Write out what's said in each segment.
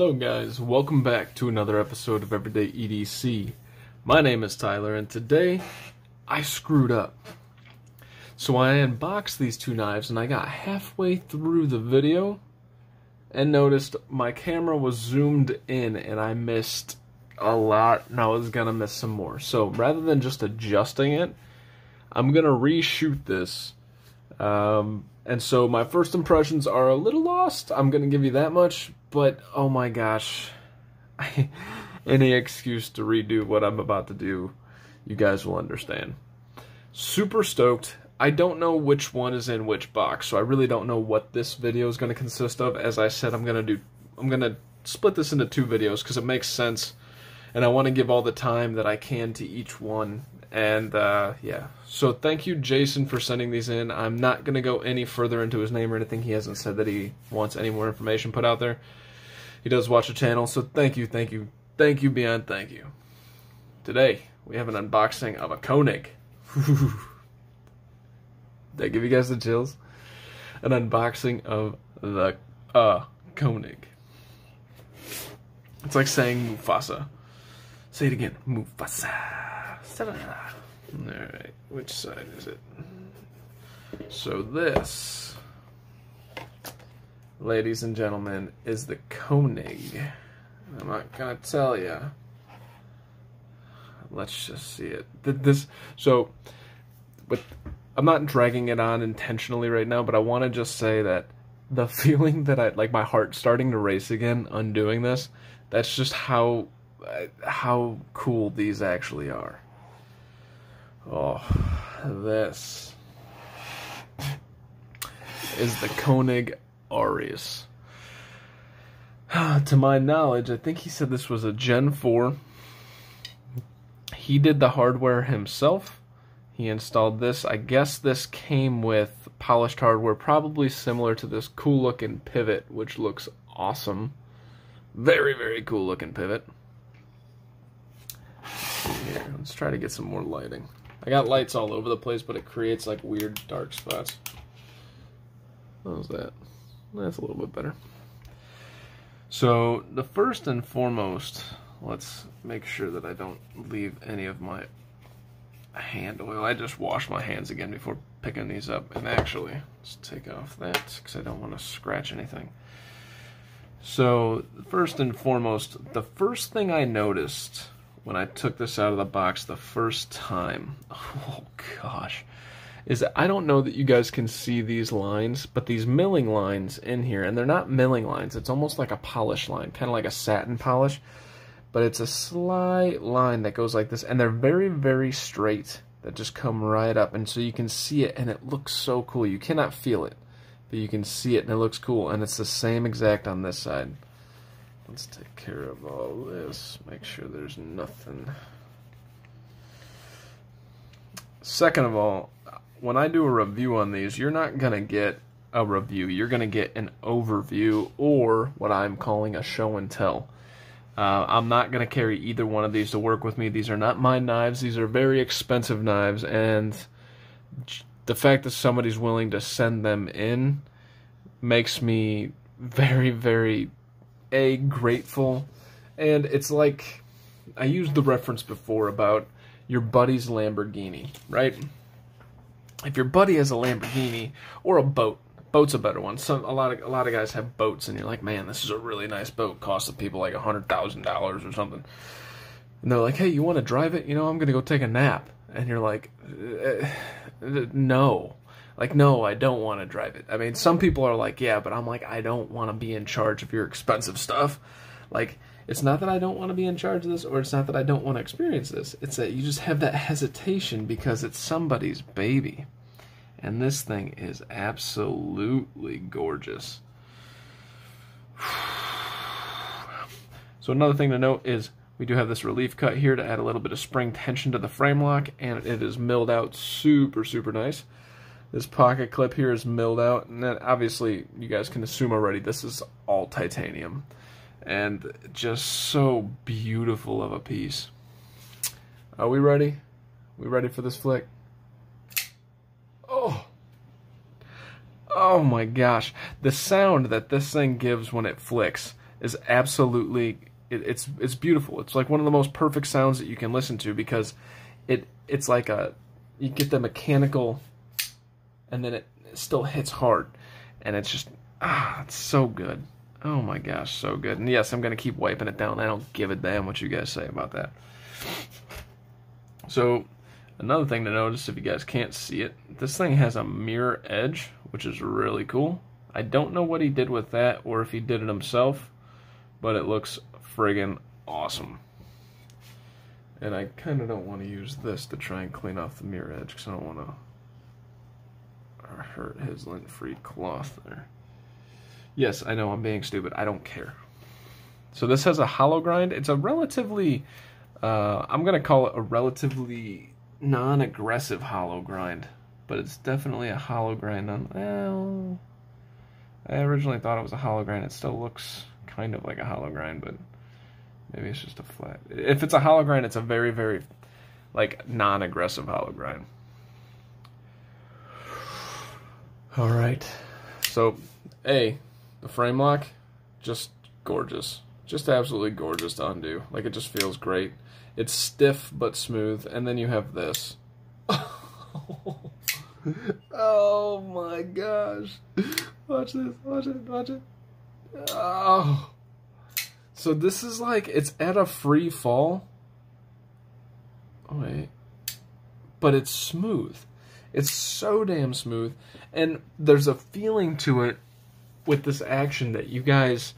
Hello guys, welcome back to another episode of Everyday EDC. My name is Tyler and today I screwed up. So I unboxed these two knives and I got halfway through the video and noticed my camera was zoomed in and I missed a lot and I was gonna miss some more. So rather than just adjusting it, I'm gonna reshoot this. And so my first impressions are a little lost, I'm gonna give you that much, but oh my gosh, any excuse to redo what I'm about to do, you guys will understand. Super stoked. I don't know which one is in which box, so I really don't know what this video is gonna consist of. As I said, I'm gonna split this into two videos because it makes sense, and I want to give all the time that I can to each one. And yeah, so thank you Jason for sending these in. I'm not going to go any further into his name or anything. He hasn't said that he wants any more information put out there. He does watch the channel, so thank you beyond thank you. Today, we have an unboxing of a Koenig. Did I give you guys the chills? An unboxing of the Koenig. It's like saying Mufasa. Say it again, Mufasa. Alright, which side is it? So this, ladies and gentlemen, is the Koenig. I'm not gonna tell you. Let's just see it. I'm not dragging it on intentionally right now, but I want to just say that the feeling that like my heart starting to race again undoing this, that's just how cool these actually are. Oh, this is the Koenig Arius. To my knowledge, I think he said this was a Gen 4. He did the hardware himself. He installed this. I guess this came with polished hardware, probably similar to this cool looking pivot, which looks awesome. Very, very cool looking pivot. Here, let's try to get some more lighting. I got lights all over the place, but it creates like weird dark spots. How's that? That's a little bit better. So the first and foremost, let's make sure that I don't leave any of my hand oil. I just washed my hands again before picking these up. And actually, let's take off that because I don't want to scratch anything. So first and foremost, the first thing I noticed when I took this out of the box the first time, oh gosh, is that I don't know that you guys can see these lines, but these milling lines in here, and they're not milling lines, it's almost like a polish line, kind of like a satin polish, but it's a slight line that goes like this, and they're very, very straight, that just come right up, and so you can see it, and it looks so cool. You cannot feel it, but you can see it, and it looks cool, and it's the same exact on this side. Let's take care of all this, make sure there's nothing. Second of all, when I do a review on these, you're not going to get a review, you're going to get an overview, or what I'm calling a show and tell. I'm not going to carry either one of these to work with me. These are not my knives, these are very expensive knives, and the fact that somebody's willing to send them in makes me very, very grateful. And it's like, I used the reference before about your buddy's Lamborghini, right? If your buddy has a Lamborghini or a boat's a better one. A lot of guys have boats, and you're like, man, this is a really nice boat. Costs the people like $100,000 or something. And they're like, hey, you want to drive it? You know, I'm gonna go take a nap. And you're like, no. Like, no, I don't want to drive it. I mean, some people are like, yeah, but I'm like, I don't want to be in charge of your expensive stuff. Like, it's not that I don't want to be in charge of this, or it's not that I don't want to experience this. It's that you just have that hesitation because it's somebody's baby. And this thing is absolutely gorgeous. So another thing to note is we do have this relief cut here to add a little bit of spring tension to the frame lock, and it is milled out super, super nice. This pocket clip here is milled out, and then obviously you guys can assume already this is all titanium. And just so beautiful of a piece. Are we ready? We ready for this flick? Oh! Oh my gosh. The sound that this thing gives when it flicks is absolutely, it's beautiful. It's like one of the most perfect sounds that you can listen to, because it's like you get the mechanical, and then it still hits hard, and it's just, it's so good. Oh my gosh, so good. And yes, I'm going to keep wiping it down. I don't give a damn what you guys say about that. So, another thing to notice, if you guys can't see it, this thing has a mirror edge, which is really cool. I don't know what he did with that, or if he did it himself, but it looks friggin' awesome. And I kind of don't want to use this to try and clean off the mirror edge, because I don't want to hurt his lint-free cloth there. Yes, I know, I'm being stupid. I don't care. So this has a hollow grind. It's a relatively, I'm going to call it a relatively non-aggressive hollow grind. But it's definitely a hollow grind. Well, I originally thought it was a hollow grind. It still looks kind of like a hollow grind, but maybe it's just a flat. If it's a hollow grind, it's a very, very, like, non-aggressive hollow grind. All right. So, the frame lock, just gorgeous. Just absolutely gorgeous to undo. Like, it just feels great. It's stiff but smooth. And then you have this. Oh my gosh. Watch this, watch it, watch it. Oh. So this is like, it's at a free fall. Oh wait. But it's smooth. It's so damn smooth. And there's a feeling to it with this action that you guys,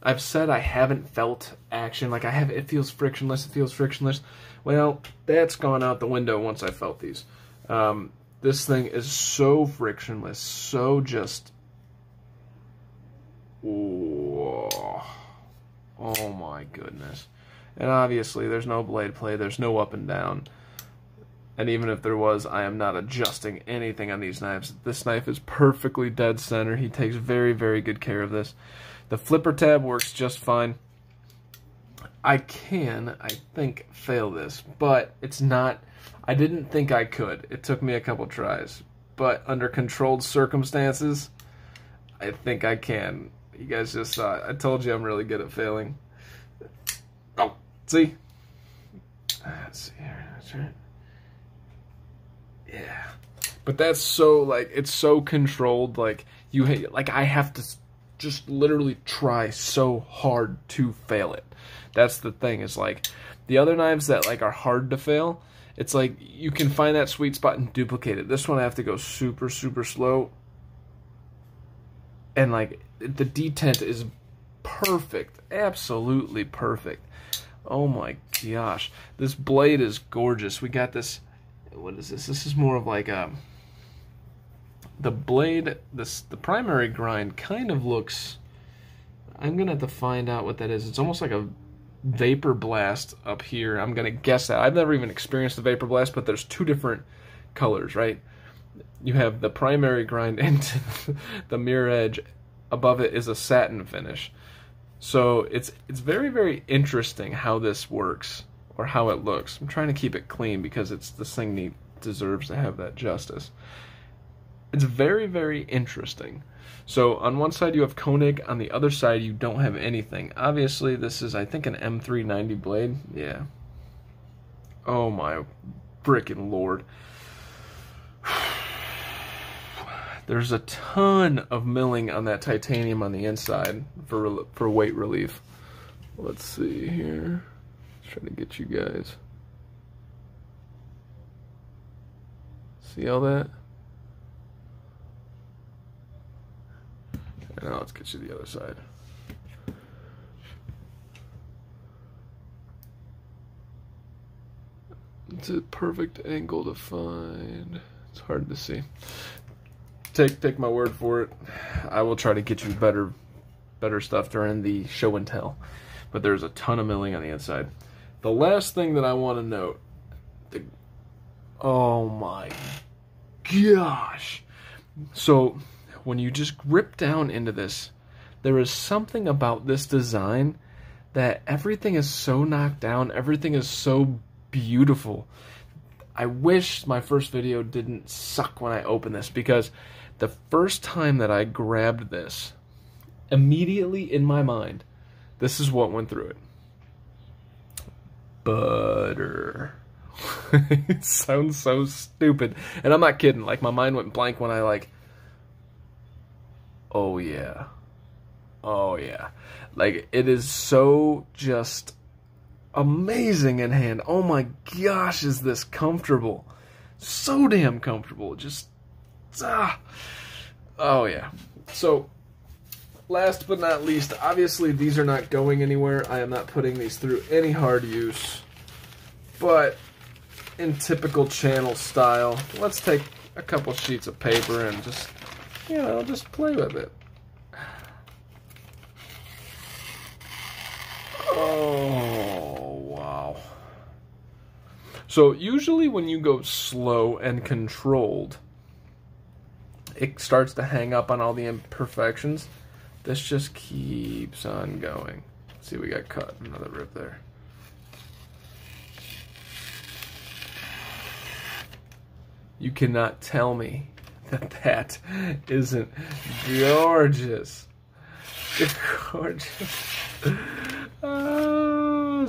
I've said I haven't felt action. Like it feels frictionless, it feels frictionless. Well, that's gone out the window once I felt these. This thing is so frictionless, so just, oh my goodness. And obviously there's no blade play, there's no up and down. And even if there was, I am not adjusting anything on these knives. This knife is perfectly dead center. He takes very, very good care of this. The flipper tab works just fine. I think, fail this, but it's not, I didn't think I could. It took me a couple tries. But under controlled circumstances, I think I can. You guys just saw it. I told you I'm really good at failing. Oh, see? Let's see here. That's right. Yeah, but that's so, like, it's so controlled, like, I have to just literally try so hard to fail it. That's the thing, is like, the other knives that, like, are hard to fail, it's like, you can find that sweet spot and duplicate it. This one I have to go super, super slow, and, like, the detent is perfect, absolutely perfect. Oh my gosh, this blade is gorgeous. We got this, what is this? This is more of like the blade, the primary grind kind of looks, I'm gonna have to find out what that is. It's almost like a vapor blast up here. I'm gonna guess that. I've never even experienced the vapor blast, but there's two different colors, right? You have the primary grind and the mirror edge. Above it is a satin finish. So it's very, very interesting how this works. Or how it looks. I'm trying to keep it clean because this thing deserves to have that justice. It's very, very interesting. So on one side you have Koenig, on the other side you don't have anything. Obviously this is, I think, an M390 blade. Yeah. Oh my frickin' lord. There's a ton of milling on that titanium on the inside for weight relief. Let's see here. Trying to get you guys. See all that? And now let's get you the other side. It's a perfect angle to find. It's hard to see. Take my word for it. I will try to get you better stuff during the show and tell. But there's a ton of milling on the inside. The last thing that I want to note, oh my gosh. So when you just grip down into this, there is something about this design that everything is so knocked down, everything is so beautiful. I wish my first video didn't suck when I opened this, because the first time that I grabbed this, immediately in my mind, This is what went through it. Butter. It sounds so stupid. And I'm not kidding. Like, my mind went blank when I, like, oh yeah. Oh yeah. Like, it is so just amazing in hand. Oh my gosh, is this comfortable. So damn comfortable. Just, oh yeah. So, last but not least, obviously these are not going anywhere. I am not putting these through any hard use. But in typical channel style, let's take a couple sheets of paper and just, you know, just play with it. Oh, wow. So usually when you go slow and controlled, it starts to hang up on all the imperfections. This just keeps on going. See, we got cut. Another rip there. You cannot tell me that that isn't gorgeous. It's gorgeous.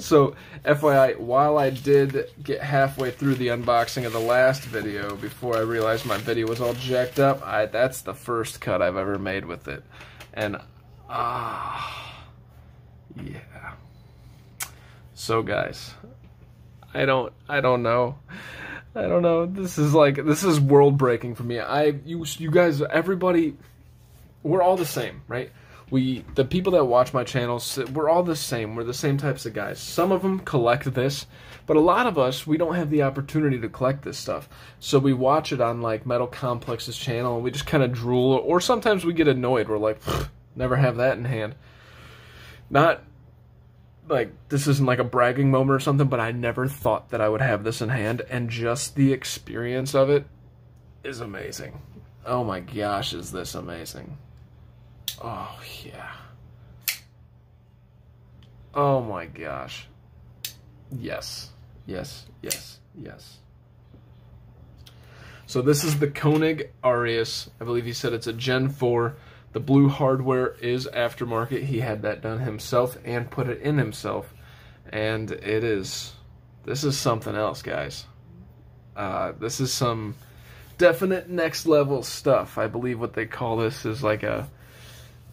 So, FYI, while I did get halfway through the unboxing of the last video before I realized my video was all jacked up, that's the first cut I've ever made with it. And, yeah. So, guys, I don't know. I don't know. This is world breaking for me. You guys, everybody, we're all the same, right? The people that watch my channels, we're all the same. We're the same types of guys. Some of them collect this, but a lot of us, we don't have the opportunity to collect this stuff. So we watch it on, like, Metal Complex's channel, and we just kind of drool, or sometimes we get annoyed. We're like, never have that in hand. Not, like, this isn't like a bragging moment or something, but I never thought that I would have this in hand, and just the experience of it is amazing. Oh my gosh, is this amazing. Oh, yeah. Oh, my gosh. Yes. Yes, yes, yes. So this is the Koenig Arius. I believe he said it's a Gen 4. The blue hardware is aftermarket. He had that done himself and put it in himself. And this is something else, guys. This is some definite next level stuff. I believe what they call this is like a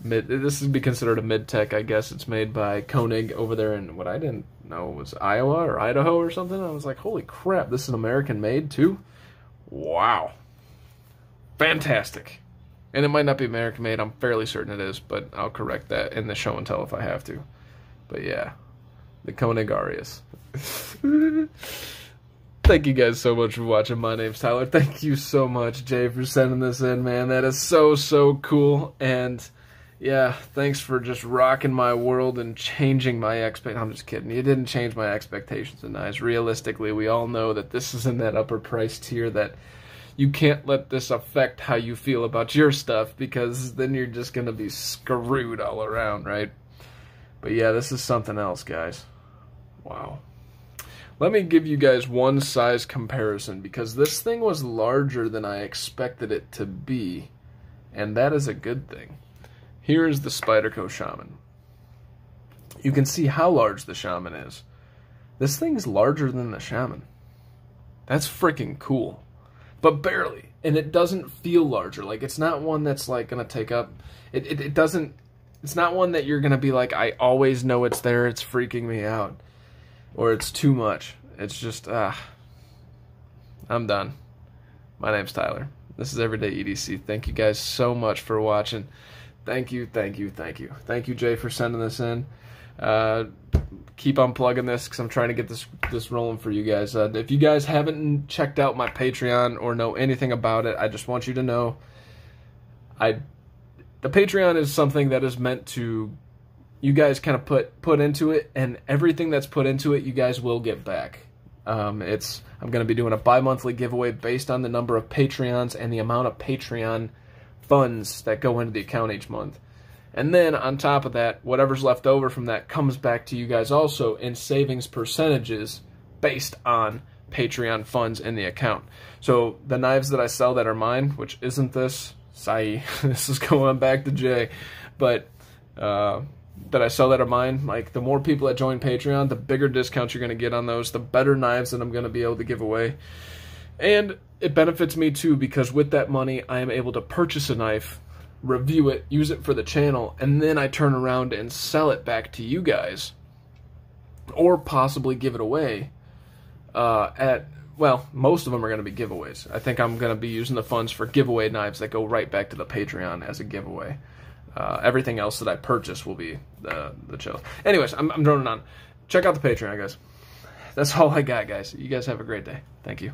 this would be considered a mid-tech, I guess. It's made by Koenig over there in what I didn't know was Iowa or Idaho or something. I was like, holy crap, this is an American made too? Wow. Fantastic. And it might not be American made, I'm fairly certain it is, but I'll correct that in the show and tell if I have to. But yeah, the Koenig Arius. Thank you guys so much for watching. My name's Tyler. Thank you so much, Jay, for sending this in, man. That is so, so cool. And yeah, thanks for just rocking my world and changing my expectations. I'm just kidding. You didn't change my expectations in eyes. Realistically, we all know that this is in that upper price tier that you can't let this affect how you feel about your stuff, because then you're just going to be screwed all around, right? But yeah, this is something else, guys. Wow. Let me give you guys one size comparison, because this thing was larger than I expected it to be, and that is a good thing. Here is the Spyderco Shaman. You can see how large the Shaman is. This thing's larger than the Shaman. That's freaking cool. But barely. And it doesn't feel larger. Like, it's not one that's, like, going to take up... It doesn't... It's not one that you're going to be like, I always know it's there, it's freaking me out. Or it's too much. It's just, I'm done. My name's Tyler. This is Everyday EDC. Thank you guys so much for watching. Thank you, thank you, thank you. Thank you, Jay, for sending this in. Keep unplugging this, because I'm trying to get this rolling for you guys. If you guys haven't checked out my Patreon or know anything about it, I just want you to know the Patreon is something that is meant to, you guys kind of put into it, and everything that's put into it, you guys will get back. I'm going to be doing a bi-monthly giveaway based on the number of Patreons and the amount of Patreon funds that go into the account each month. And then, on top of that, whatever's left over from that comes back to you guys also in savings percentages based on Patreon funds in the account. So, the knives that I sell that are mine, which isn't this, this is going back to Jay, but that I sell that are mine. Like, the more people that join Patreon, the bigger discounts you're going to get on those, the better knives that I'm going to be able to give away. And it benefits me too, because with that money, I am able to purchase a knife, review it, use it for the channel, and then I turn around and sell it back to you guys, or possibly give it away well, most of them are going to be giveaways. I think I'm going to be using the funds for giveaway knives that go right back to the Patreon as a giveaway. Everything else that I purchase will be the chill. Anyways, I'm droning on. Check out the Patreon, guys. That's all I got, guys. You guys have a great day. Thank you.